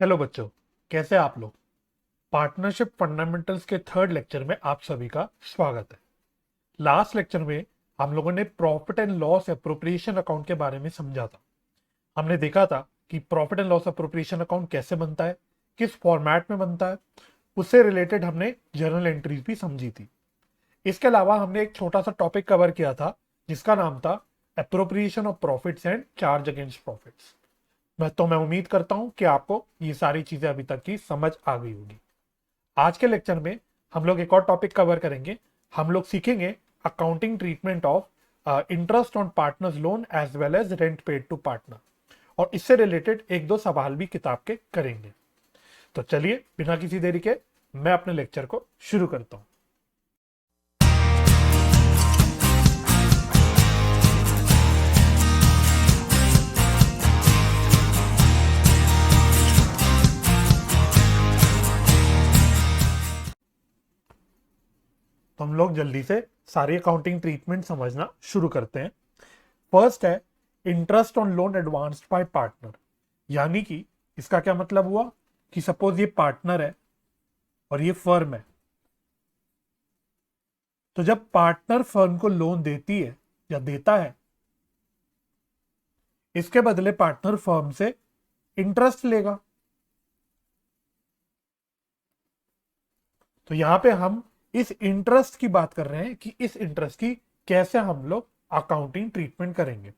Hello बच्चों, कैसे आप लोग। पार्टनरशिप फंडामेंटल्स के थर्ड लेक्चर में आप सभी का स्वागत है। लास्ट लेक्चर में हम लोगों ने profit and loss appropriation account के बारे में समझा था। हमने देखा था कि profit and loss appropriation account कैसे बनता है, किस फॉर्मेट में बनता है। उससे रिलेटेड हमने जर्नल एंट्रीज भी समझी थी। इसके अलावा हमने एक छोटा सा टॉपिक कवर किया था जिसका नाम था appropriation of profits and charge against profits. मैं उम्मीद करता हूं कि आपको ये सारी चीजें अभी तक की समझ आ गई होगी। आज के लेक्चर में हम लोग एक और टॉपिक कवर करेंगे। हम लोग सीखेंगे accounting treatment of interest on partners loan as well as rent paid to partner, और इससे रिलेटेड एक दो सवाल भी किताब के करेंगे। तो चलिए बिना किसी देरी के मैं अपने लेक्चर को शुरू करता हूं। तो हम लोग जल्दी से सारी अकाउंटिंग ट्रीटमेंट समझना शुरू करते हैं। फर्स्ट है interest on loan advanced by partner. यानी कि इसका क्या मतलब हुआ कि सपोज ये पार्टनर है और ये फर्म है। तो जब पार्टनर फर्म को लोन देती है या देता है, इसके बदले पार्टनर फर्म से इंटरेस्ट लेगा। तो यहां पे हम इस इंटरेस्ट की बात कर रहे हैं कि इस इंटरेस्ट की कैसे हम लोग अकाउंटिंग ट्रीटमेंट करेंगे।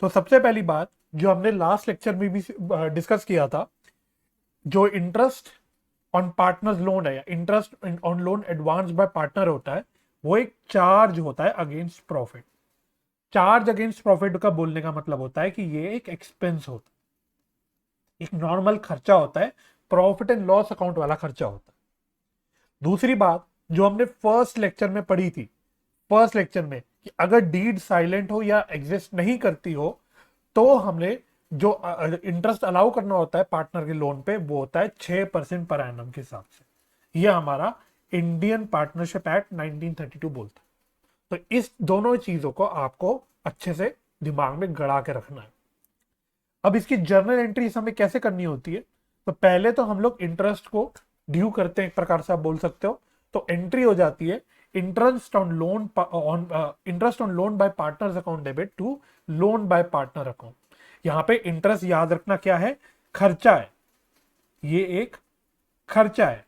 तो सबसे पहली बात जो हमने लास्ट लेक्चर में भी डिस्कस किया था, जो इंटरेस्ट ऑन पार्टनर्स लोन है या interest on loan advance bye partner होता है, वो एक चार्ज होता है against profit. Charge against profit का बोलने का मतलब होता है कि ये एक एक्सपेंस होता है, एक नॉर्मल खर्चा होता है, प्रॉफिट एंड लॉस अकाउंट वाला खर्चा होता है। दूसरी बात जो हमने फर्स्ट लेक्चर में पढ़ी थी, फर्स्ट लेक्चर में, कि अगर डीड साइलेंट हो या एग्जिस्ट नहीं करती हो तो हमने जो इंटरेस्ट अलाउ करना होता है पार्टनर के लोन पे वो होता है 6% पर एनम के हिसाब से। ये हमारा इंडियन पार्टनरशिप एक्ट 1932 बोलता है। तो इस दोनों चीजों को आपको अच्छे से दिमाग में गड़ा के रखना है। अब इसकी जर्नल एंट्री हमें कैसे करनी होती है। तो पहले तो हम लोग इंटरेस्ट को ड्यू करते हैं, एक प्रकार से आप बोल सकते हो। तो एंट्री हो जाती है interest on loan by partners account debit to loan by partner account. यहां पे इंटरेस्ट याद रखना क्या है, खर्चा है। ये एक खर्चा है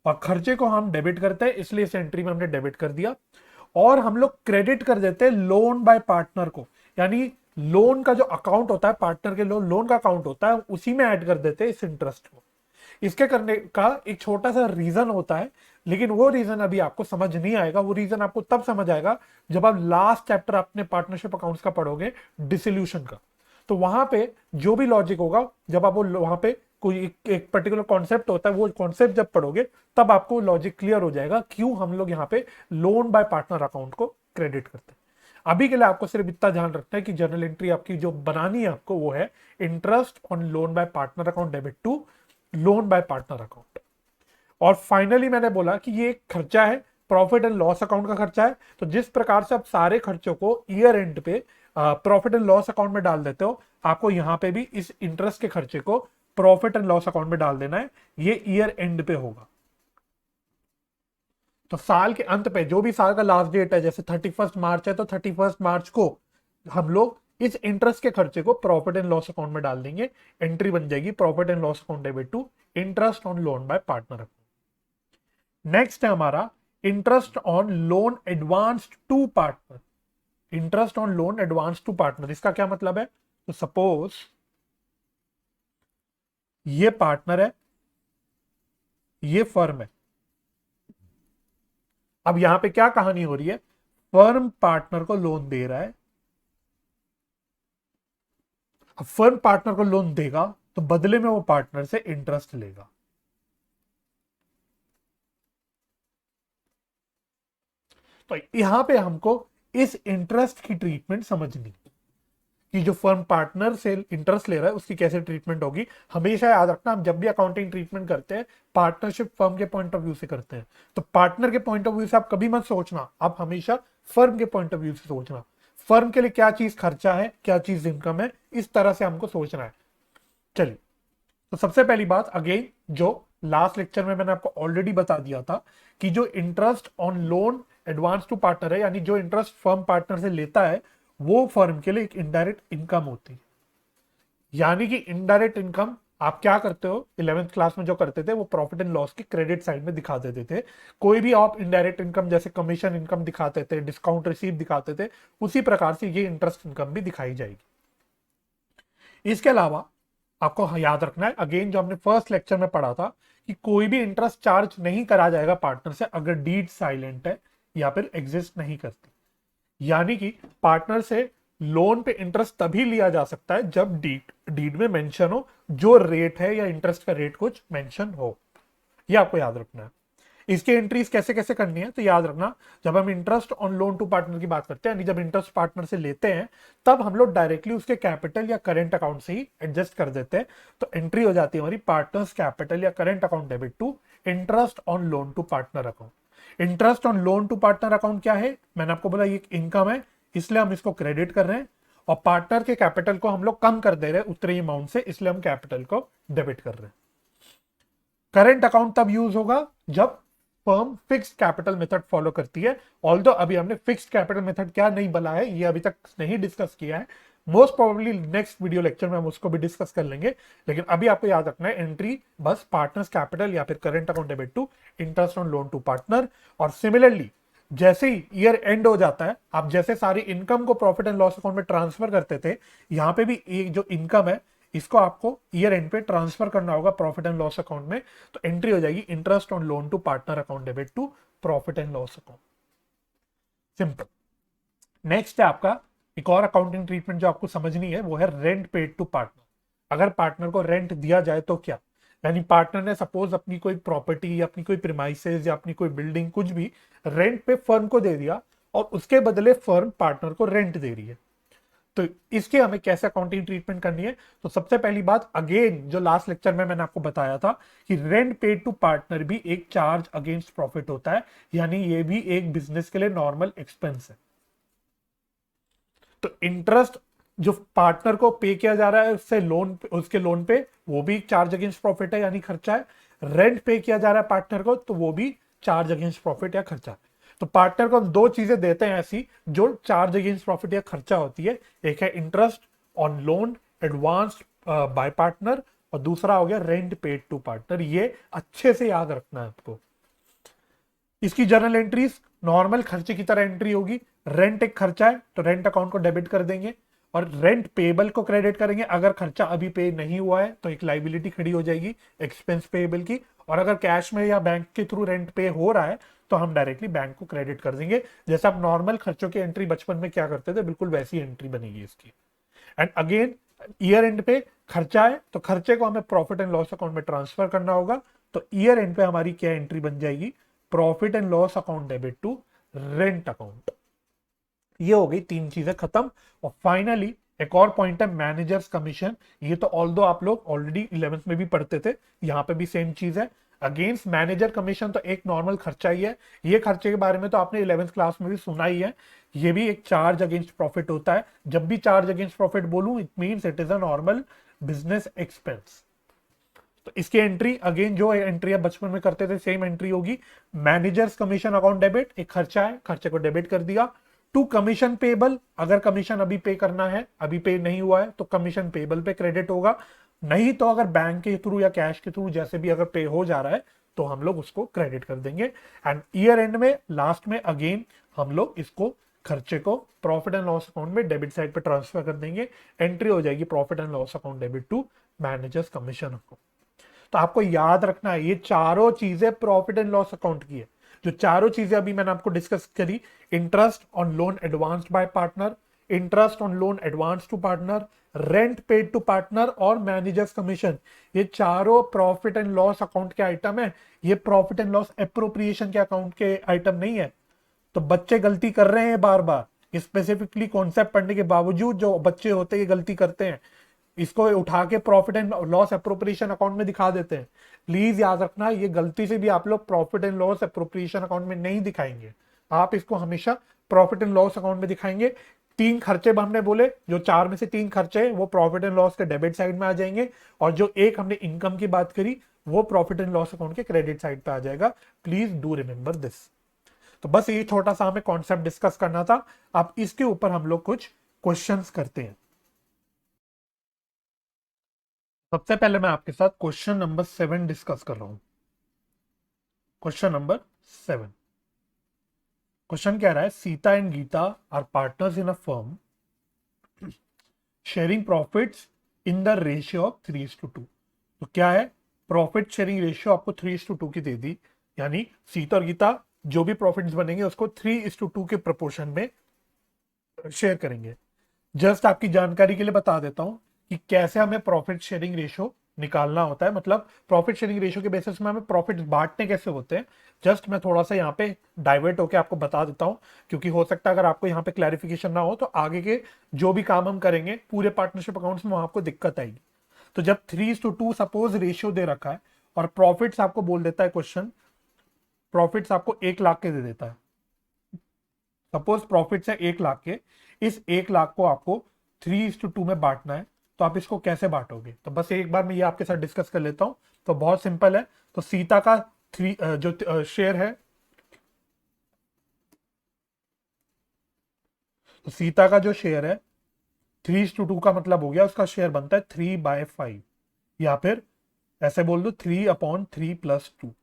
और खर्चे को हम डेबिट करते हैं, इसलिए इस एंट्री में हमने डेबिट कर दिया। और हम लोग क्रेडिट कर देते हैं लोन बाय पार्टनर को, यानी लोन का जो अकाउंट होता है, पार्टनर के लोन लोन का अकाउंट होता है, उसी में ऐड कर देते हैं इस इंटरेस्ट को। इसके करने का एक छोटा सा रीजन होता है, लेकिन वो रीजन अभी आपको समझ नहीं आएगा। वो रीजन आपको तब समझ आएगा जब आप लास्ट चैप्टर अपने पार्टनरशिप अकाउंट्स का पढ़ोगे, डिसोल्यूशन का। तो वहां पे जो भी लॉजिक होगा, जब आप वो वहां पे कोई एक पर्टिकुलर कॉन्सेप्ट होता है, वो कॉन्सेप्ट जब पढ़ोगे तब आपको लॉजिक क्लियर हो जाएगा क्यों हम लोग यहाँ पे लोन बाय पार्टनर अकाउंट को क्रेडिट करते हैं। अभी के लिए आपको सिर्फ इतना ध्यान रखना है कि जर्नल एंट्री आपकी जो बनानी है आपको वो है interest on loan by partner account debit to loan by partner account. और फाइनली मैंने बोला कि ये एक खर्चा है, प्रॉफिट एंड लॉस अकाउंट का खर्चा है। तो जिस प्रकार से आप सारे खर्चों को ईयर एंड पे प्रॉफिट एंड लॉस अकाउंट में डाल देते हो, आपको यहां पे भी इस इंटरेस्ट के खर्चे को प्रॉफिट एंड लॉस अकाउंट में डाल देना है। ये ईयर एंड पे होगा। तो साल के अंत पे जो भी साल का लास्ट डेट है, जैसे 31 मार्च है, तो 31 मार्च को हम लोग इस इंटरेस्ट के खर्चे को प्रॉफिट एंड लॉस अकाउंट में डाल देंगे। एंट्री बन जाएगी profit and loss account debit to interest on loan by partner account. Next है हमारा interest on loan advance to partner. Interest on loan advance to partner, इसका क्या मतलब है। तो सपोज ये पार्टनर है, ये फर्म है। अब यहां पे क्या कहानी हो रही है, फर्म पार्टनर को लोन दे रहा है। अब फर्म पार्टनर को लोन देगा तो बदले में वो पार्टनर से इंटरेस्ट लेगा। तो यहां पे हमको इस इंटरेस्ट की ट्रीटमेंट समझनी कि जो फर्म पार्टनर से इंटरेस्ट ले रहा है उसकी कैसे ट्रीटमेंट होगी। हमेशा याद रखना, हम जब भी अकाउंटिंग ट्रीटमेंट करते हैं पार्टनरशिप फर्म के पॉइंट ऑफ व्यू से करते हैं। तो पार्टनर के पॉइंट ऑफ व्यू से आप कभी मत सोचना, आप हमेशा फर्म के पॉइंट ऑफ व्यू से सोचना। फर्म के लिए क्या चीज खर्चा है, क्या चीज इनकम है, इस तरह से हमको सोचना है। चलिए तो सबसे पहली बात अगेन, जो लास्ट लेक्चर में मैंने आपको ऑलरेडी बता दिया था कि जो interest on loan advance to partner है, यानी जो इंटरेस्ट फर्म पार्टनर से लेता है, वो फर्म के लिए एक इनडायरेक्ट इनकम होती है। यानी कि इनडायरेक्ट इनकम आप क्या करते हो, 11th क्लास में जो करते थे वो प्रॉफिट एंड लॉस की क्रेडिट साइड में दिखा देते थे। कोई भी आप इनडायरेक्ट इनकम जैसे कमीशन इनकम दिखाते थे, डिस्काउंट रिसीव दिखाते थे, उसी प्रकार से ये इंटरेस्ट इनकम भी दिखाई जाएगी। इसके अलावा आपको याद रखना है, अगेन जो हमने फर्स्ट लेक्चर में पढ़ा था, कि कोई भी इंटरेस्ट चार्ज नहीं करा जाएगा पार्टनर से अगर डीड साइलेंट है या फिर एग्जिस्ट नहीं करती। यानी कि पार्टनर से लोन पे इंटरेस्ट तभी लिया जा सकता है जब डीड डीड में मेंशन हो, जो रेट है या इंटरेस्ट का रेट कुछ मेंशन हो। ये आपको याद रखना है। इसके एंट्रीज कैसे कैसे करनी है, तो याद रखना, जब हम interest on loan to partner की बात करते हैं, यानी जब इंटरेस्ट पार्टनर से लेते हैं, तब हम लोग डायरेक्टली उसके कैपिटल या करेंट अकाउंट से ही एडजस्ट कर देते हैं। तो एंट्री हो जाती है हमारी पार्टनर्स कैपिटल या current account debit to interest on loan to partner account. Interest on loan to partner account क्या है, मैंने आपको बोला ये इनकम है, इसलिए हम इसको क्रेडिट कर रहे हैं, और पार्टनर के कैपिटल को हम लोग कम कर दे रहे हैं उतने अमाउंट से, इसलिए हम कैपिटल को डेबिट कर रहे हैं। करंट अकाउंट तब यूज होगा जब firm fixed capital method follow करती है। ऑल्दो अभी हमने फिक्स्ड कैपिटल मेथड क्या नहीं बोला है, ये अभी तक नहीं डिस्कस किया है, most probably next video lecture में हम उसको भी डिस्कस कर लेंगे। लेकिन अभी आपको याद रखना है, एंट्री बस पार्टनर्स कैपिटल या फिर current account debit to interest on loan to partner. और सिमिलरली जैसे ही ईयर एंड हो जाता है, आप जैसे सारी इनकम को प्रॉफिट एंड लॉस अकाउंट में ट्रांसफर करते थे, यहाँ पे भी एक जो इनकम है इसको आपको ईयर एंड पे ट्रांसफर करना होगा प्रॉफिट एंड लॉस अकाउंट में। तो एंट्री हो जाएगी interest on loan to partner account debit to profit and loss account. Simple. Next है आपका एक और अकाउंटिंग ट्रीटमेंट जो आपको समझनी है, वो है रेंट पेड टू पार्टनर। अगर पार्टनर को रेंट दिया जाए तो क्या, यानी पार्टनर ने सपोज अपनी कोई प्रॉपर्टी या अपनी कोई प्रीमाइसेस या अपनी कोई बिल्डिंग कुछ भी रेंट पे फर्म को दे दिया, और उसके बदले फर्म पार्टनर को रेंट दे रही है, तो इसके हमें कैसे अकाउंटिंग ट्रीटमेंट करनी है। तो सबसे पहली बात, अगेन जो लास्ट लेक्चर में मैंने आपको बताया था कि रेंट पेड टू पार्टनर भी एक चार्ज अगेंस्ट प्रॉफिट होता है, यानी ये भी एक बिजनेस के लिए नॉर्मल एक्सपेंस है। तो इंटरेस्ट जो पार्टनर को पे किया जा रहा है उससे लोन, उसके लोन पे, वो भी चार्ज अगेंस्ट प्रॉफिट है यानी खर्चा है। रेंट पे किया जा रहा है पार्टनर को, तो वो भी चार्ज अगेंस्ट प्रॉफिट या खर्चा है। तो पार्टनर को हम दो चीजें देते हैं ऐसी जो चार्ज अगेंस्ट प्रॉफिट या खर्चा होती है, एक है interest on loan advance bye partner, और दूसरा हो गया रेंट पेड टू पार्टनर। ये अच्छे से याद रखना है आपको। इसकी जर्नल एंट्रीज नॉर्मल खर्चे की तरह एंट्री होगी। रेंट एक खर्चा है तो रेंट अकाउंट को डेबिट कर देंगे, और रेंट पेबल को क्रेडिट करेंगे। अगर खर्चा अभी पे नहीं हुआ है तो एक लाइबिलिटी खड़ी हो जाएगी एक्सपेंस पेबल की, और अगर कैश में या बैंक के थ्रू रेंट पे हो रहा है तो हम डायरेक्टली बैंक को क्रेडिट कर देंगे। जैसे आप नॉर्मल खर्चों की एंट्री बचपन में क्या करते थे, बिल्कुल वैसी एंट्री बनेगी इसकी। एंड अगेन ईयर एंड पे खर्चा है तो खर्चे को हमें प्रॉफिट एंड लॉस अकाउंट में ट्रांसफर करना होगा। तो ईयर एंड पे हमारी क्या एंट्री बन जाएगी, profit and loss account debit to rent account. ये हो गई तीन चीजें खत्म। और फाइनली एक और पॉइंट है मैनेजर्स कमीशन। ये तो ऑल्दो आप लोग ऑलरेडी 11th में भी पढ़ते थे, यहाँ पे भी सेम चीज है। अगेंस्ट मैनेजर कमीशन तो एक नॉर्मल खर्चा ही है, ये खर्चे के बारे में तो आपने 11th क्लास में भी सुना ही है। ये भी एक चार्ज अगेंस्ट प्रॉफिट होता है। जब भी चार्ज अगेंस्ट प्रॉफिट बोलूं, it means it is a normal business expense. तो इसकी एंट्री अगेन जो एंट्री आप बचपन में करते थे सेम एंट्री होगी। मैनेजर्स कमीशन अकाउंट डेबिट, एक खर्चा है, खर्चे को डेबिट कर दिया। टू कमीशन पेबल, अगर कमीशन अभी पे करना है, अभी पे नहीं हुआ है तो कमीशन पेबल पे क्रेडिट होगा। नहीं तो अगर बैंक के थ्रू या कैश के थ्रू जैसे भी अगर पे हो जा रहा है तो हम लोग उसको क्रेडिट कर देंगे। एंड ईयर एंड में लास्ट में अगेन हम लोग इसको खर्चे को प्रॉफिट एंड लॉस अकाउंट में डेबिट साइड पे ट्रांसफर कर देंगे। एंट्री हो जाएगी profit and loss account debit to managers commission account. तो आपको याद रखना है ये चारों चीजें प्रॉफिट एंड लॉस अकाउंट की है। जो चारों चीजें अभी मैंने आपको डिस्कस करी, interest on loan advanced by partner, interest on loan advance to partner, rent paid to partner और मैनेजर्स कमीशन, ये चारों प्रॉफिट एंड लॉस अकाउंट के आइटम है। ये प्रॉफिट एंड लॉस एप्रोप्रिएशन के अकाउंट के आइटम नहीं है। तो बच्चे गलती कर रहे हैं बार बार, स्पेसिफिकली कॉन्सेप्ट पढ़ने के बावजूद जो बच्चे होते हैं ये गलती करते हैं, इसको उठा के profit and loss appropriation account में दिखा देते हैं। प्लीज याद रखना, ये गलती से भी आप लोग profit and loss appropriation account में नहीं दिखाएंगे, आप इसको हमेशा प्रॉफिट एंड लॉस अकाउंट में दिखाएंगे। तीन खर्चे हमने बोले, जो चार में से तीन खर्चे हैं वो प्रॉफिट एंड लॉस के डेबिट साइड में आ जाएंगे, और जो एक हमने इनकम की बात करी वो प्रॉफिट एंड लॉस अकाउंट के क्रेडिट साइड पे आ जाएगा। Please do remember this. तो बस ये छोटा सा हमें कॉन्सेप्ट डिस्कस करना था। अब इसके ऊपर हम लोग कुछ क्वेश्चंस करते हैं। सबसे पहले मैं आपके साथ क्वेश्चन नंबर 7 डिस्कस कर रहा हूं। क्वेश्चन नंबर 7, क्वेश्चन कह रहा है Sita and Gita are partners in a firm sharing profits in the ratio of 3:2। तो क्या है, प्रॉफिट शेयरिंग रेशियो आपको 3:2 की दे दी, यानी सीता और गीता जो भी प्रॉफिट्स बनेंगे उसको 3:2 के प्रपोर्शन में शेयर करेंगे। जस्ट आपकी जानकारी के लिए बता देता हूं कि कैसे हमें प्रॉफिट शेयरिंग रेशियो निकालना होता है, मतलब प्रॉफिट शेयरिंग रेशियो के बेसिस में हमें प्रॉफिट बांटने कैसे होते हैं। जस्ट मैं थोड़ा सा यहाँ पे डाइवर्ट होकर आपको बता देता हूं, क्योंकि हो सकता है अगर आपको यहाँ पे क्लैरिफिकेशन ना हो तो आगे के जो भी काम हम करेंगे पूरे पार्टनरशिप अकाउंट्स में वहां आपको दिक्कत आएगी। तो जब 3:2 सपोज रेशियो दे रखा है और प्रॉफिट्स आपको बोल देता है क्वेश्चन, प्रॉफिट्स आपको 1 लाख के दे देता है, सपोज प्रॉफिट्स है 1 लाख के, इस 1 लाख को आपको 3:2 में बांटना है। तो आप इसको कैसे बांटोगे, तो बस एक बार मैं ये आपके साथ डिस्कस कर लेता हूं। तो बहुत सिंपल है। तो सीता का जो शेयर है, तो सीता का जो शेयर है 3:2 का मतलब हो गया उसका शेयर बनता है 3/5, या फिर ऐसे बोल दो 3/3 + 2।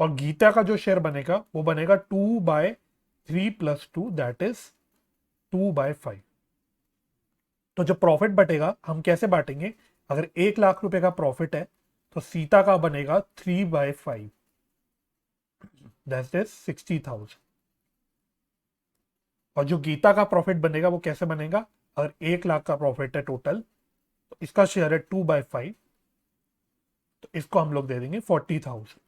और गीता का जो शेयर बनेगा वो बनेगा 2/3 + 2, दैट इज 2/5। तो जो प्रॉफिट बटेगा हम कैसे बांटेंगे, अगर 1 लाख रुपए का प्रॉफिट है तो सीता का बनेगा 3/5, दैट इज 60,000। और जो गीता का प्रॉफिट बनेगा वो कैसे बनेगा, अगर 1 लाख का प्रॉफिट है टोटल तो इसका शेयर है 2/5, तो इसको हम लोग दे देंगे 40,000।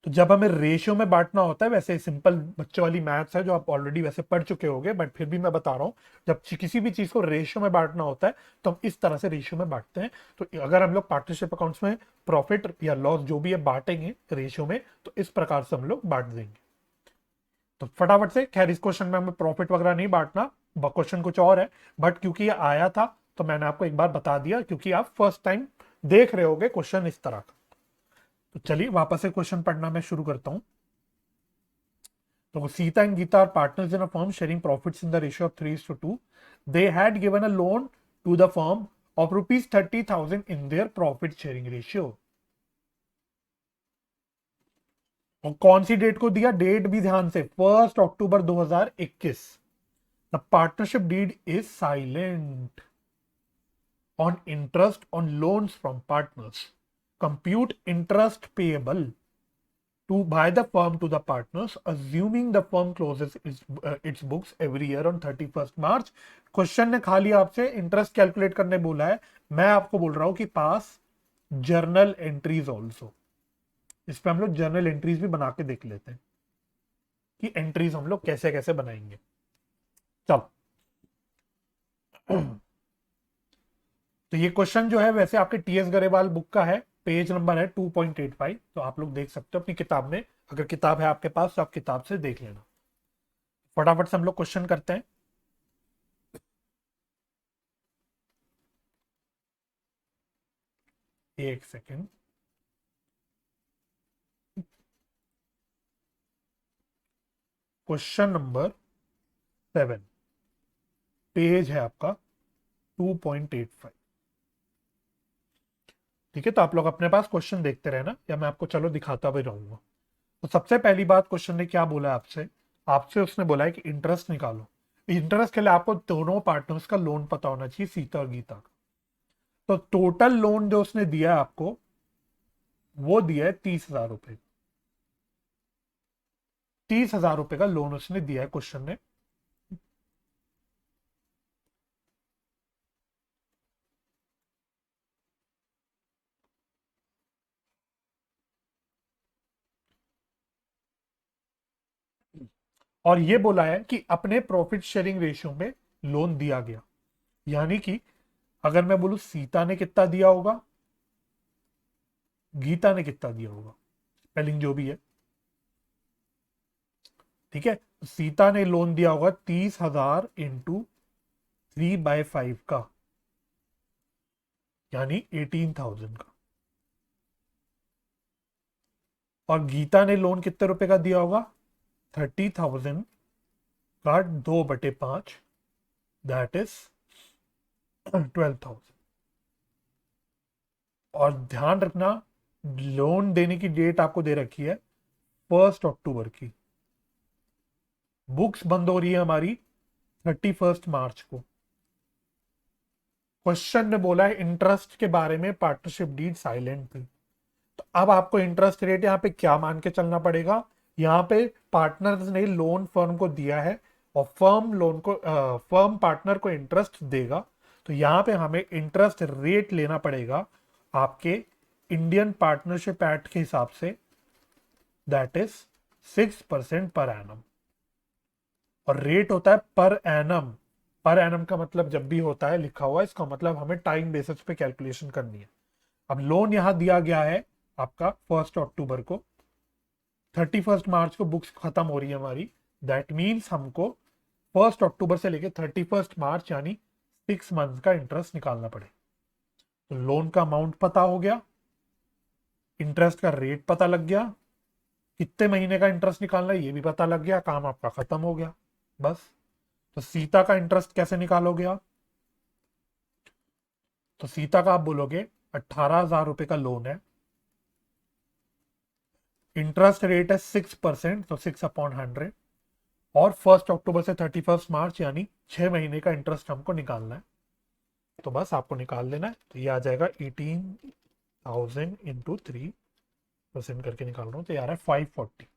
तो जब हमें रेशियो में बांटना होता है, वैसे सिंपल बच्चों वाली मैथ्स है जो आप ऑलरेडी वैसे पढ़ चुके होंगे, बट फिर भी मैं बता रहा हूं, जब किसी भी चीज को रेशियो में बांटना होता है तो हम इस तरह से रेशियो में बांटते हैं। तो अगर हम लोग पार्टनरशिप अकाउंट्स में प्रॉफिट या लॉस जो भी है बांटेंगे रेशियो में, तो इस प्रकार से हम लोग बांट देंगे। तो फटाफट से, खैर इस क्वेश्चन में हमें प्रॉफिट वगैरह नहीं बांटना, क्वेश्चन कुछ और है, बट क्योंकि ये आया था तो मैंने आपको एक बार बता दिया, क्योंकि आप फर्स्ट टाइम देख रहे होगे क्वेश्चन इस तरह का। तो चलिए वापस से क्वेश्चन पढ़ना मैं शुरू करता हूं। तो Sita and Gita are partners in a firm sharing profits in the ratio of 3:2। They had given a loan to the firm of ₹30,000 in their profit sharing ratio. और कौन सी डेट को दिया, डेट भी ध्यान से, 1 October 2021। The partnership deed is silent on interest on loans from partners. Compute interest payable to by the firm to the partners, assuming the firm closes its books every year on 31st March. Question ने खाली आपसे interest calculate करने बोला है, मैं आपको बोल रहा हूं कि पास जर्नल एंट्रीज ऑल्सो। इस पे हम लोग जर्नल एंट्रीज भी बना के देख लेते हैं कि एंट्रीज हम लोग कैसे कैसे बनाएंगे। चलो तो ये क्वेश्चन जो है वैसे आपके टीएस गरेवाल बुक का है, पेज नंबर है 2.85। तो आप लोग देख सकते हो अपनी किताब में, अगर किताब है आपके पास तो आप किताब से देख लेना। फटाफट से हम लोग क्वेश्चन करते हैं। एक सेकेंड। क्वेश्चन नंबर 7, पेज है आपका 2.85। ठीक है, तो आप लोग अपने पास क्वेश्चन देखते रहना या मैं आपको चलो दिखाता भी रहूंगा। तो सबसे पहली बात क्वेश्चन ने क्या बोला आपसे, आपसे उसने बोला है कि इंटरेस्ट निकालो। इंटरेस्ट के लिए आपको दोनों पार्टनर्स का लोन पता होना चाहिए, सीता और गीता का। तो टोटल लोन जो उसने दिया है आपको वो दिया है 30,000 रुपए। 30,000 रुपए का लोन उसने दिया है क्वेश्चन ने। और ये बोला है कि अपने प्रॉफिट शेयरिंग रेशियो में लोन दिया गया, यानी कि अगर मैं बोलूं सीता ने कितना दिया होगा, गीता ने कितना दिया होगा, स्पेलिंग जो भी है, ठीक है, सीता ने लोन दिया होगा 30,000 इंटू 3/5 का, यानी 18,000 का। और गीता ने लोन कितने रुपए का दिया होगा? 30,000 का 2/5, दैट इज 12,000। और ध्यान रखना, लोन देने की डेट आपको दे रखी है 1 अक्टूबर की। बुक्स बंद हो रही है हमारी 31 मार्च को। क्वेश्चन ने बोला है इंटरेस्ट के बारे में पार्टनरशिप डीड साइलेंट थी। तो अब आपको इंटरेस्ट रेट यहाँ पे क्या मान के चलना पड़ेगा? यहाँ पे पार्टनर्स ने लोन फर्म को दिया है और फर्म पार्टनर को इंटरेस्ट देगा। तो यहाँ पे हमें इंटरेस्ट रेट लेना पड़ेगा आपके इंडियन पार्टनरशिप एक्ट के हिसाब से, दैट इज 6% पर एनम। और रेट होता है पर एनम। पर एनम का मतलब जब भी होता है लिखा हुआ, इसका मतलब हमें टाइम बेसिस पे कैलकुलेशन करनी है। अब लोन यहां दिया गया है आपका 1 अक्टूबर को, 31 मार्च को बुक्स खत्म हो रही है हमारी। दैट मीन्स हमको 1 अक्टूबर से लेके 31 मार्च यानी 6 मंथ का इंटरेस्ट निकालना पड़े। तो लोन का अमाउंट पता हो गया, इंटरेस्ट का रेट पता लग गया, कितने महीने का इंटरेस्ट निकालना है ये भी पता लग गया, काम आपका खत्म हो गया बस। तो सीता का इंटरेस्ट कैसे निकालोगे आप? तो सीता का आप बोलोगे 18,000 रुपए का लोन है, इंटरेस्ट रेट है 6%, तो 6/100, और 1 अक्टूबर से 31 मार्च यानी 6 महीने का इंटरेस्ट हमको निकालना है। तो बस आपको निकाल लेना है। तो ये आ जाएगा 18,000 इंटू 3% करके निकाल रहा हूँ, तो यार है 540।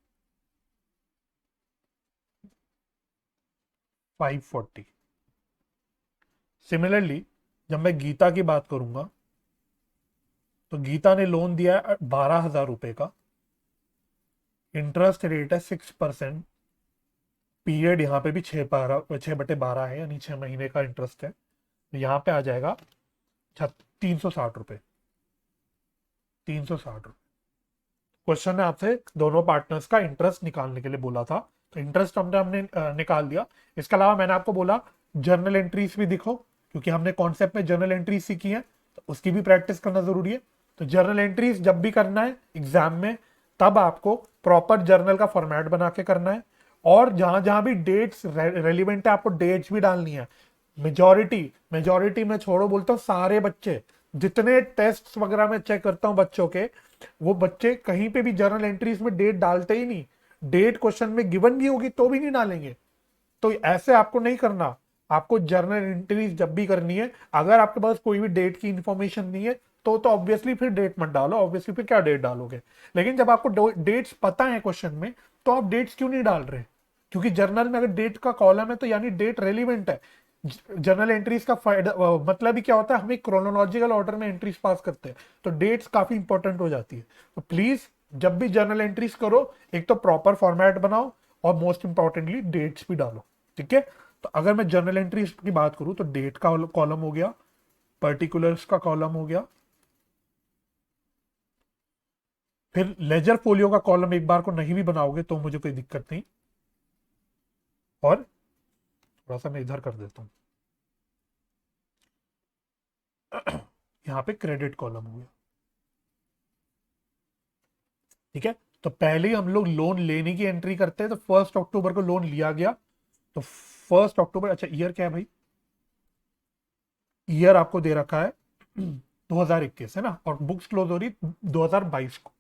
सिमिलरली जब मैं गीता की बात करूंगा, तो गीता ने लोन दिया है 12,000 रुपए का, इंटरेस्ट रेट है 6%, पीरियड यहाँ पे भी 6/12 है, यानी 6 महीने का इंटरेस्ट है। तो यहाँ पे आ जाएगा 360 रुपए। 360 रुपए। क्वेश्चन ने आपसे दोनों पार्टनर्स का इंटरेस्ट निकालने के लिए बोला था, तो इंटरेस्ट हमने निकाल दिया। इसके अलावा मैंने आपको बोला जर्नल एंट्रीज भी दिखो, क्योंकि हमने कॉन्सेप्ट में जर्नल एंट्रीज सीखी है, तो उसकी भी प्रैक्टिस करना जरूरी है। तो जर्नल एंट्रीज जब भी करना है एग्जाम में, तब आपको प्रॉपर जर्नल का फॉर्मेट बना के करना है। और जहां जहां भी डेट्स रेलिवेंट है, आपको डेट्स भी डालनी है। मेजोरिटी में छोड़ो, बोलता हूँ सारे बच्चे, जितने टेस्ट वगैरह में चेक करता हूँ बच्चों के, वो बच्चे कहीं पे भी जर्नल एंट्रीज में डेट डालते ही नहीं। डेट क्वेश्चन में गिवन भी होगी तो भी नहीं डालेंगे। तो ऐसे आपको नहीं करना। आपको जर्नल एंट्रीज जब भी करनी है, अगर आपके पास कोई भी डेट की इंफॉर्मेशन नहीं है, तो ऑब्वियसली फिर डेट मत डालो। ऑब्वियसली फिर क्या डेट डालोगे? लेकिन जब आपको डेट्स पता है क्वेश्चन में, तो आप डेट्स क्यों नहीं डाल रहे? क्योंकि जर्नल में अगर डेट का कॉलम है, तो यानी डेट रेलिवेंट है। जर्नल एंट्रीज का फायदा मतलब ही क्या होता है, हम एक क्रोनोलॉजिकल ऑर्डर में एंट्रीज पास करते हैं, तो डेट्स काफी इंपॉर्टेंट हो जाती है। तो प्लीज जब भी जर्नल एंट्रीज करो, एक तो प्रॉपर फॉर्मेट बनाओ, और मोस्ट इंपॉर्टेंटली डेट्स भी डालो। ठीक है, तो अगर मैं जर्नल एंट्रीज की बात करूं, तो डेट का कॉलम हो गया, पर्टिकुलर्स का कॉलम हो गया, फिर लेजर फोलियो का कॉलम एक बार को नहीं भी बनाओगे तो मुझे कोई दिक्कत नहीं। और थोड़ा सा मैं इधर कर देता हूं, यहां पे क्रेडिट कॉलम हो गया। ठीक है, तो पहले ही हम लोग लोन लेने की एंट्री करते हैं। तो 1 अक्टूबर को लोन लिया गया, तो 1 अक्टूबर, अच्छा ईयर क्या है भाई? ईयर आपको दे रखा है 2021 है ना, और बुक्स क्लोज हो रही 2022 को।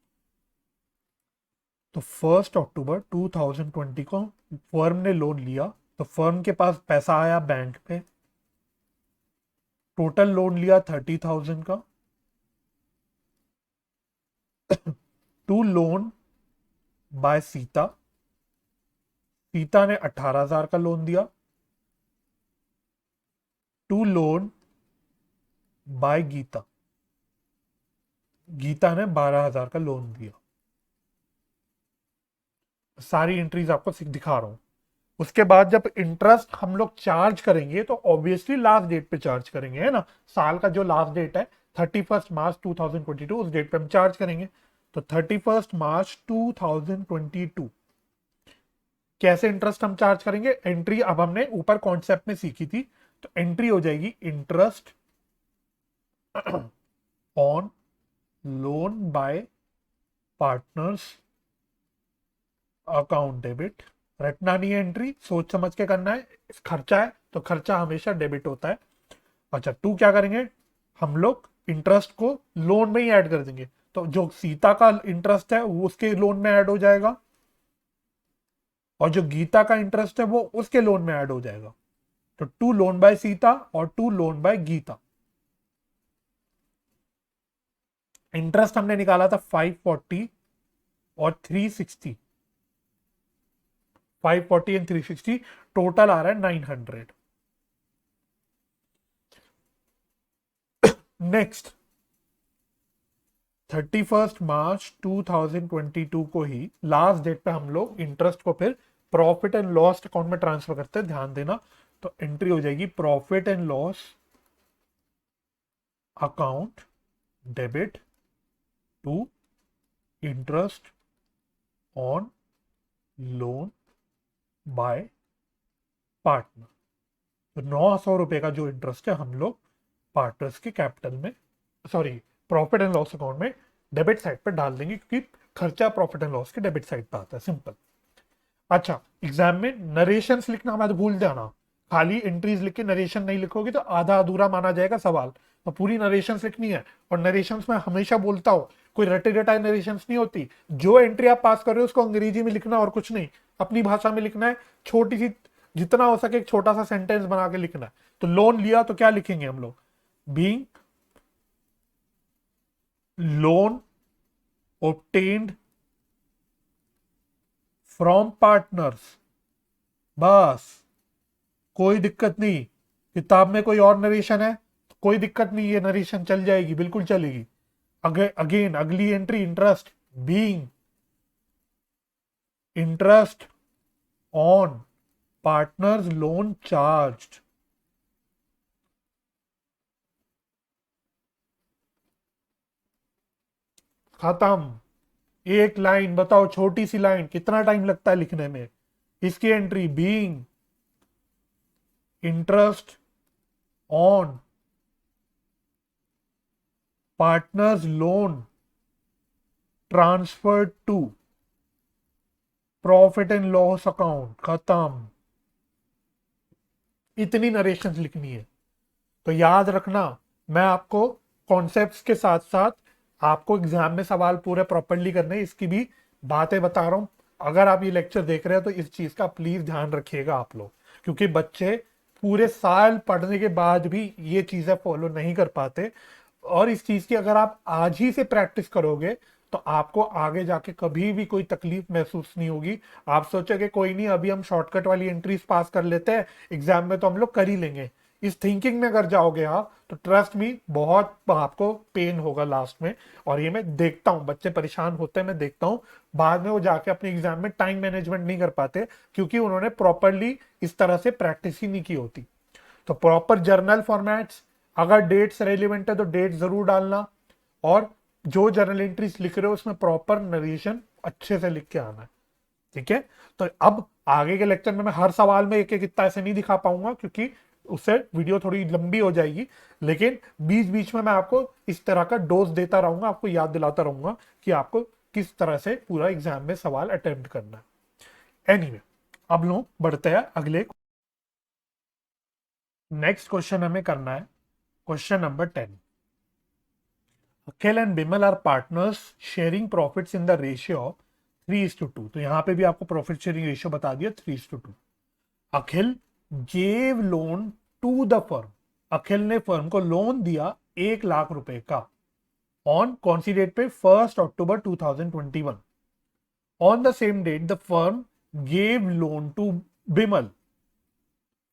तो 1 अक्टूबर 2020 को फर्म ने लोन लिया, तो फर्म के पास पैसा आया बैंक पे, टोटल लोन लिया 30,000 का, to loan by Sita. Sita ने 18,000 का लोन दिया, to loan by Gita. Gita ने 12,000 का लोन दिया। सारी एंट्रीज आपको दिखा रहा हूं। उसके बाद जब इंटरेस्ट हम लोग चार्ज करेंगे, तो ऑब्वियसली लास्ट डेट पे चार्ज करेंगे, है ना। साल का जो लास्ट डेट है 31 मार्च 2022, उस डेट पे हम चार्ज करेंगे। तो 31 मार्च 2022 कैसे इंटरेस्ट हम चार्ज करेंगे? एंट्री अब हमने ऊपर कॉन्सेप्ट में सीखी थी, तो एंट्री हो जाएगी interest on loan by partners account debit. रटना नहीं है एंट्री, सोच समझ के करना है। खर्चा है तो खर्चा हमेशा डेबिट होता है। अच्छा, टू क्या करेंगे हम लोग? इंटरेस्ट को लोन में ही ऐड कर देंगे, तो जो सीता का इंटरेस्ट है वो उसके लोन में ऐड हो जाएगा, और जो गीता का इंटरेस्ट है वो उसके लोन में ऐड हो जाएगा। तो टू लोन बाय सीता और to loan by Gita. Interest हमने निकाला था 540 और 360, 540 एंड 360, टोटल आ रहा है 900। नेक्स्ट 31 मार्च 2022 को ही लास्ट डेट पे हम लोग इंटरेस्ट को फिर प्रॉफिट एंड लॉस अकाउंट में ट्रांसफर करते हैं, ध्यान देना। तो एंट्री हो जाएगी profit and loss account debit to interest on loan by partner. तो 900 रुपए का जो इंटरेस्ट है हम लोग पार्टनर्स के कैपिटल में, sorry, profit and loss account में डेबिट साइड पर डाल देंगे, क्योंकि खर्चा प्रॉफिट एंड लॉस के डेबिट साइड पर आता है, सिंपल। अच्छा, एग्जाम में नरेशंस लिखना मत भूल जाना। खाली एंट्रीज लिख के नरेशन नहीं लिखोगे तो आधा अधूरा माना जाएगा सवाल। तो पूरी नरेशंस लिखनी है। और नरेशंस में हमेशा बोलता हूं, कोई रटे रटाए नरेशंस नहीं होती। जो एंट्री आप पास कर रहे हो उसको अंग्रेजी में लिखना और कुछ नहीं, अपनी भाषा में लिखना है। छोटी सी, जितना हो सके एक छोटा सा सेंटेंस बना के लिखना है। तो लोन लिया तो क्या लिखेंगे हम लोग? Being loan obtained from partners. बस, कोई दिक्कत नहीं। किताब में कोई और नरेशन है तो कोई दिक्कत नहीं, ये नरेशन चल जाएगी, बिल्कुल चलेगी। अगेन अगली entry, interest being interest on partners loan charged. खत्म। एक लाइन बताओ, छोटी सी लाइन, कितना टाइम लगता है लिखने में? इसकी entry being interest on partners loan transferred to profit and loss account. खत्म। इतनी नरेशन लिखनी है। तो याद रखना, मैं आपको कॉन्सेप्ट्स के साथ साथ आपको एग्जाम में सवाल पूरे प्रॉपरली करने, इसकी भी बातें बता रहा हूं। अगर आप ये लेक्चर देख रहे हो तो इस चीज का प्लीज ध्यान रखिएगा आप लोग, क्योंकि बच्चे पूरे साल पढ़ने के बाद भी ये चीजें फॉलो नहीं कर पाते। और इस चीज की अगर आप आज ही से प्रैक्टिस करोगे तो आपको आगे जाके कभी भी कोई तकलीफ महसूस नहीं होगी। आप सोचोगे कोई नहीं, अभी हम शॉर्टकट वाली एंट्रीज पास कर लेते हैं, एग्जाम में तो हम लोग कर ही लेंगे। इस थिंकिंग में अगर जाओगे आप तो ट्रस्ट मी, बहुत आपको पेन होगा लास्ट में। और ये मैं देखता हूँ, बच्चे परेशान होते हैं, मैं देखता हूँ बाद में वो जाके अपने एग्जाम में टाइम मैनेजमेंट नहीं कर पाते, क्योंकि उन्होंने प्रॉपरली इस तरह से प्रैक्टिस ही नहीं की होती। तो प्रॉपर जर्नल फॉर्मेट्स, अगर डेट्स रेलिवेंट है तो डेट जरूर डालना, और जो जर्नल एंट्रीज लिख रहे हो उसमें प्रॉपर नरेशन अच्छे से लिख के आना है, ठीक है? तो अब आगे के लेक्चर में मैं हर सवाल में एक एक इतना ऐसे नहीं दिखा पाऊंगा, क्योंकि उससे वीडियो थोड़ी लंबी हो जाएगी। लेकिन बीच बीच में मैं आपको इस तरह का डोज देता रहूंगा, आपको याद दिलाता रहूंगा कि आपको किस तरह से पूरा एग्जाम में सवाल अटेम्प्ट करना है। एनीवे, अब लोग बढ़ते हैं अगले। नेक्स्ट क्वेश्चन हमें करना है question number 10। Akhil and Bimal are partners sharing profits in the ratio of 3:2। तो यहां पे भी आपको प्रॉफिट शेयरिंग रेशियो बता दिया 3:2। Akhil gave loan to the firm. Akhil ने फर्म को लोन दिया 1 लाख रुपए का। ऑन कौन सी डेट पे? 1 October 2021। On the same date the firm gave loan to Bimal.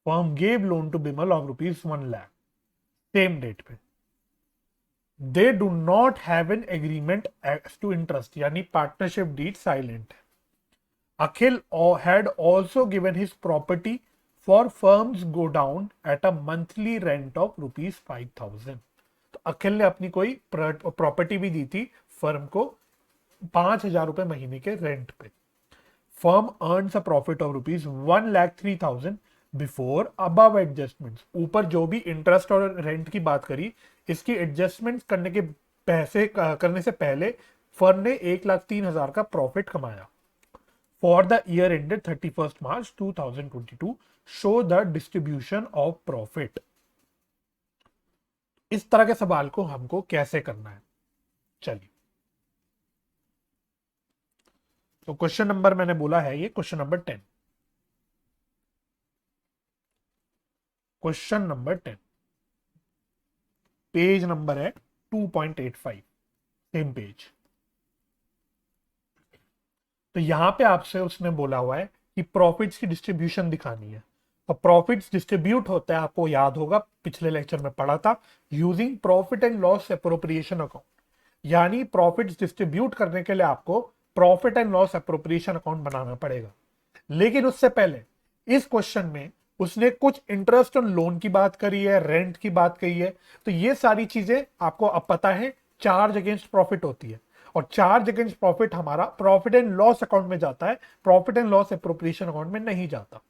Firm gave loan to Bimal of ₹1 lakh. Same date पे they do not have an agreement as to interest, यानी partnership deed silent है। Akhil had also given his property for firm's go down at a monthly rent of ₹5,000। तो अखिल ने अपनी कोई property भी दी थी firm को 5,000 रुपए महीने के रेंट पे। Firm earns a profit of ₹1,03,000 before above adjustments. ऊपर जो भी इंटरेस्ट और रेंट की बात करी, इसकी एडजस्टमेंट करने के पैसे करने से पहले फर्म ने 1,03,000 का प्रॉफिट कमाया। For the year ended 31 March 2022 show the distribution of profit. इस तरह के सवाल को हमको कैसे करना है, चलिए। तो क्वेश्चन नंबर मैंने बोला है ये question number 10। Question number 10 page number है 2.85, सेम पेज। तो यहां पे आपसे उसने बोला हुआ है कि प्रॉफिट्स की डिस्ट्रीब्यूशन दिखानी है। तो प्रॉफिट्स डिस्ट्रीब्यूट होता है, आपको याद होगा पिछले लेक्चर में पढ़ा था, using profit and loss appropriation account. यानी प्रॉफिट्स डिस्ट्रीब्यूट करने के लिए आपको profit and loss appropriation account बनाना पड़ेगा। लेकिन उससे पहले इस क्वेश्चन में उसने कुछ इंटरेस्ट ऑन लोन की बात करी है, रेंट की बात कही है। तो ये सारी चीजें आपको अब पता है चार्ज अगेंस्ट प्रॉफिट होती है, और चार्ज अगेंस्ट प्रॉफिट हमारा प्रॉफिट एंड लॉस अकाउंट में जाता है, profit and loss appropriation account में नहीं जाता।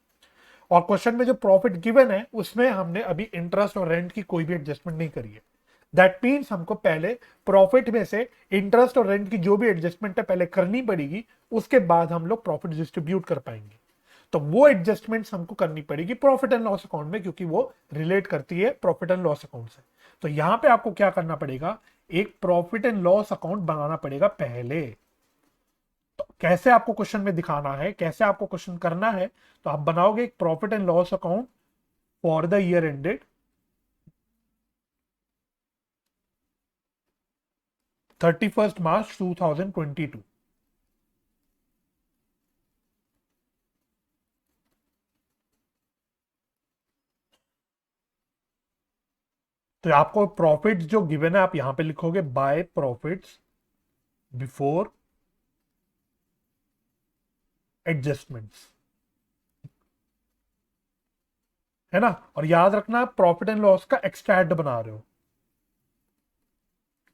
और क्वेश्चन में जो प्रॉफिट गिवन है उसमें हमने अभी इंटरेस्ट और रेंट की कोई भी एडजस्टमेंट नहीं करी है। दैट मीन्स हमको पहले प्रॉफिट में से इंटरेस्ट और रेंट की जो भी एडजस्टमेंट है पहले करनी पड़ेगी, उसके बाद हम लोग प्रॉफिट डिस्ट्रीब्यूट कर पाएंगे। तो वो एडजस्टमेंट्स हमको करनी पड़ेगी प्रॉफिट एंड लॉस अकाउंट में, क्योंकि वो रिलेट करती है प्रॉफिट एंड लॉस अकाउंट से। तो यहां पे आपको क्या करना पड़ेगा, एक प्रॉफिट एंड लॉस अकाउंट बनाना पड़ेगा पहले। तो कैसे आपको क्वेश्चन में दिखाना है, कैसे आपको क्वेश्चन करना है, तो आप बनाओगे एक profit and loss account for the year ended 31 मार्च 2022। तो आपको प्रॉफिट्स जो गिवन है आप यहां पे लिखोगे बाय प्रॉफिट्स बिफोर एडजस्टमेंट्स, है ना। और याद रखना प्रॉफिट एंड लॉस का एक्सट्रैक्ट बना रहे हो,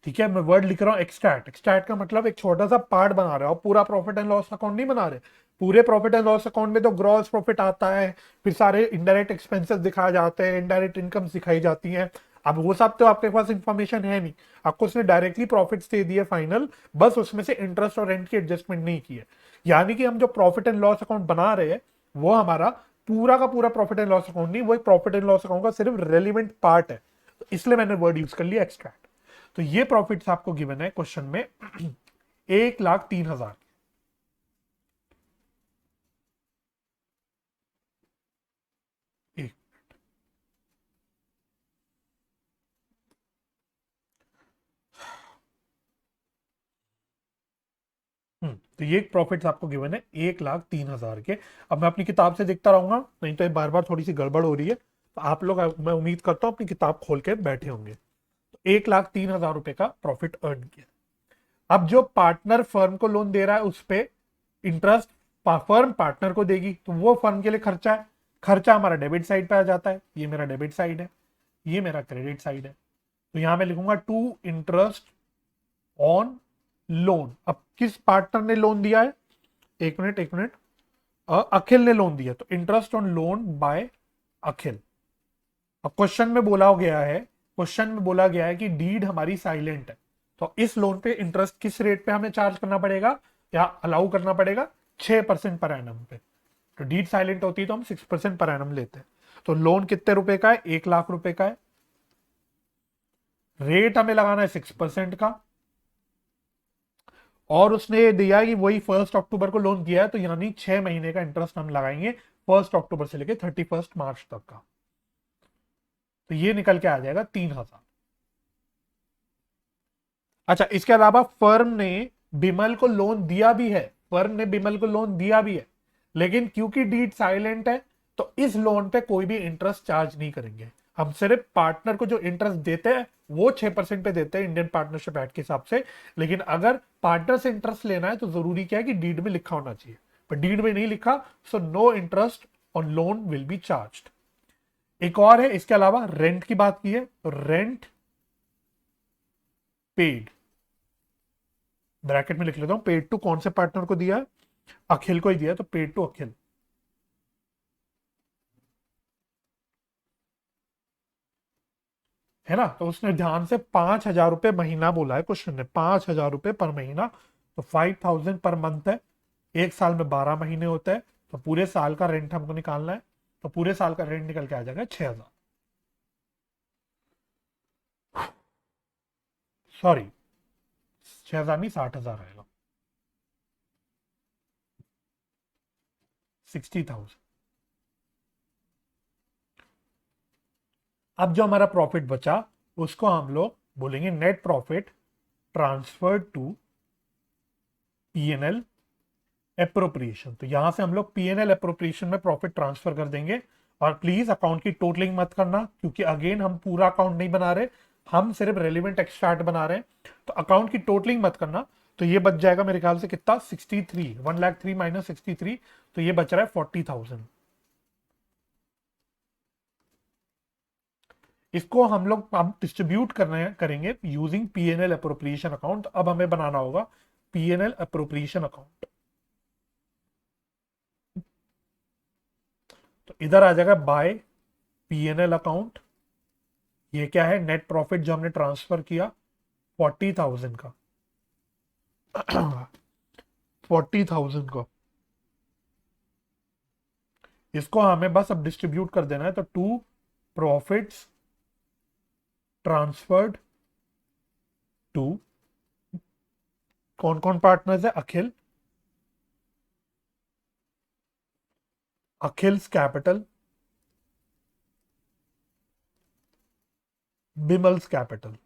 ठीक है। मैं वर्ड लिख रहा हूं एक्सट्रैक्ट। एक्सट्रैक्ट का मतलब एक छोटा सा पार्ट बना रहे हो, पूरा प्रॉफिट एंड लॉस अकाउंट नहीं बना रहे। पूरे प्रॉफिट एंड लॉस अकाउंट में तो ग्रॉस प्रॉफिट आता है, फिर सारे इनडायरेक्ट एक्सपेंसेस दिखाए जाते हैं, इनडायरेक्ट इनकम दिखाई जाती हैं। अब वो सब तो आपके पास इंफॉर्मेशन है नहीं, आपको उसने डायरेक्टली प्रॉफिट्स दे दिए फाइनल, बस उसमें से इंटरेस्ट और रेंट की एडजस्टमेंट नहीं की है। यानी कि हम जो प्रॉफिट एंड लॉस अकाउंट बना रहे हैं वो हमारा पूरा का पूरा प्रॉफिट एंड लॉस अकाउंट नहीं, वो एक प्रॉफिट एंड लॉस अकाउंट का सिर्फ रेलिवेंट पार्ट है। तो इसलिए मैंने वर्ड यूज कर लिया एक्सट्रैक्ट। तो ये प्रॉफिट्स आपको गिवन है क्वेश्चन में 1,03,000। तो ये प्रॉफिट्स आपको गिवन है 1,03,000 के। अब मैं अपनी किताब से देखता रहूंगा, नहीं तो बार बार थोड़ी सी गड़बड़ हो रही है। तो आप लोग, मैं उम्मीद करता हूं अपनी किताब खोल के बैठे होंगे। तो 1,03,000 रुपए का प्रॉफिट अर्न किया। अब जो पार्टनर फर्म को लोन दे रहा है उस पर इंटरेस्ट फर्म पार्टनर को देगी, तो वो फर्म के लिए खर्चा है। खर्चा हमारा डेबिट साइड पे आ जाता है, ये मेरा डेबिट साइड है, ये मेरा क्रेडिट साइड है। तो यहां मैं लिखूंगा टू इंटरेस्ट ऑन लोन। अब किस पार्टनर ने लोन दिया है, एक मिनट एक मिनट, अखिल ने लोन दिया, तो इंटरेस्ट ऑन लोन बाय अखिल। अब क्वेश्चन में बोला गया है कि डीड हमारी साइलेंट है, तो इस लोन पे इंटरेस्ट किस रेट पे हमें चार्ज करना पड़ेगा या अलाउ करना पड़ेगा, 6% पर एनम पे। तो डीड साइलेंट होती है तो हम 6% पर एनम लेते हैं। तो लोन कितने रुपए का है, 1,00,000 रुपए का है। रेट हमें लगाना है 6% का, और उसने दिया कि वही 1 अक्टूबर को लोन किया है, तो यानी 6 महीने का इंटरेस्ट हम लगाएंगे 1 अक्टूबर से लेकर 31 मार्च तक का। तो ये निकल के आ जाएगा 3,000। अच्छा, इसके अलावा फर्म ने बिमल को लोन दिया भी है, फर्म ने बिमल को लोन दिया भी है, लेकिन क्योंकि डीड साइलेंट है तो इस लोन पे कोई भी इंटरेस्ट चार्ज नहीं करेंगे। हम सिर्फ पार्टनर को जो इंटरेस्ट देते हैं वो 6% पे देते हैं इंडियन पार्टनरशिप एक्ट के हिसाब से। लेकिन अगर पार्टनर से इंटरेस्ट लेना है तो जरूरी क्या है कि डीड में लिखा होना चाहिए, पर डीड में नहीं लिखा, so no interest on loan will be charged. एक और है इसके अलावा, रेंट की बात की है, तो रेंट पेड, ब्रैकेट में लिख लेता हूं, पेड टू कौन से पार्टनर को दिया है, अखिल को ही दिया तो पेड टू अखिल। है ना, तो उसने ध्यान से 5,000 रुपये महीना बोला है क्वेश्चन ने, 5,000 रुपये पर महीना। तो 5,000 पर मंथ है, एक साल में 12 महीने होते हैं, तो पूरे साल का रेंट हमको निकालना है। तो पूरे साल का रेंट निकल के आ जाएगा 6,000, सॉरी 6,000 नहीं 60,000 आएगा, 60,000। अब जो हमारा प्रॉफिट बचा उसको हम लोग बोलेंगे net profit transfer to PNL appropriation. तो यहां से हम लोग पीएनएल एप्रोप्रिएशन में प्रॉफिट ट्रांसफर कर देंगे। और प्लीज अकाउंट की टोटलिंग मत करना, क्योंकि अगेन हम पूरा अकाउंट नहीं बना रहे, हम सिर्फ रेलिवेंट एक्सट्रैक्ट बना रहे हैं। तो अकाउंट की टोटलिंग मत करना। तो ये बच जाएगा मेरे ख्याल से कितना, 63, 1,03,000 माइनस 63, तो ये बच रहा है 40,000। इसको हम लोग अब डिस्ट्रीब्यूट करेंगे यूजिंग पीएनएल अप्रोप्रिएशन अकाउंट। अब हमें बनाना होगा पीएनएल अप्रोप्रिएशन अकाउंट। तो इधर आ जाएगा बाय पीएनएल अकाउंट। ये क्या है, नेट प्रॉफिट जो हमने ट्रांसफर किया 40,000 का, 40,000 का, इसको हमें बस अब डिस्ट्रीब्यूट कर देना है। तो टू प्रॉफिट्स ट्रांसफर्ड टू, कौन कौन पार्टनर्स है, अखिल, अखिल्स कैपिटल, बिमल्स कैपिटल,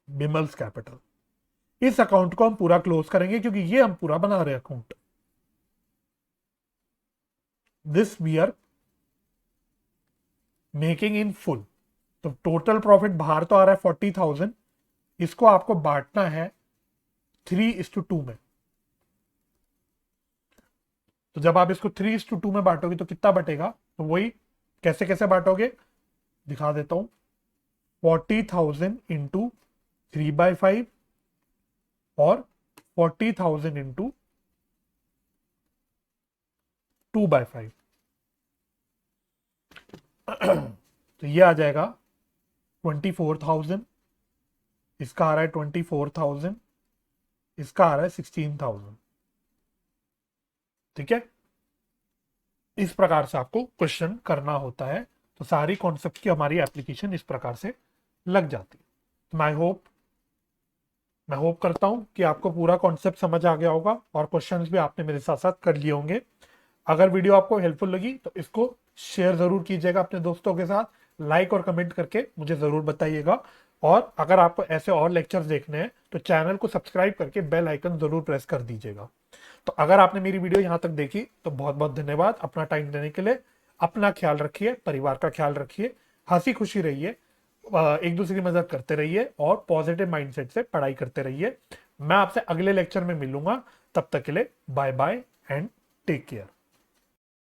बिमल्स कैपिटल। इस अकाउंट को हम पूरा क्लोज करेंगे क्योंकि ये हम पूरा बना रहे हैं account. This we are making in full. तो टोटल प्रॉफिट बाहर तो आ रहा है 40,000, इसको आपको बांटना है 3:2 में। तो जब आप इसको 3:2 में बांटोगे तो कितना बटेगा, तो वही कैसे कैसे बांटोगे दिखा देता हूं। 40,000 इंटू 3/5 और 40,000 इंटू 2/5। तो ये आ जाएगा 24,000, इसका आ रहा है 24,000, इसका आ रहा है 16,000। ठीक है, इस प्रकार से आपको क्वेश्चन करना होता है। तो सारी कॉन्सेप्ट की हमारी एप्लीकेशन इस प्रकार से लग जाती है। तो मैं होप करता हूं कि आपको पूरा कॉन्सेप्ट समझ आ गया होगा और क्वेश्चंस भी आपने मेरे साथ साथ कर लिए होंगे। अगर वीडियो आपको हेल्पफुल लगी तो इसको शेयर जरूर कीजिएगा अपने दोस्तों के साथ, लाइक और कमेंट करके मुझे जरूर बताइएगा। और अगर आपको ऐसे और लेक्चर्स देखने हैं तो चैनल को सब्सक्राइब करके बेल आइकन जरूर प्रेस कर दीजिएगा। तो अगर आपने मेरी वीडियो यहां तक देखी तो बहुत बहुत धन्यवाद अपना टाइम देने के लिए। अपना ख्याल रखिए, परिवार का ख्याल रखिए, हंसी खुशी रहिए, एक दूसरे की मदद करते रहिए और पॉजिटिव माइंडसेट से पढ़ाई करते रहिए। मैं आपसे अगले लेक्चर में मिलूंगा, तब तक के लिए bye bye and take care.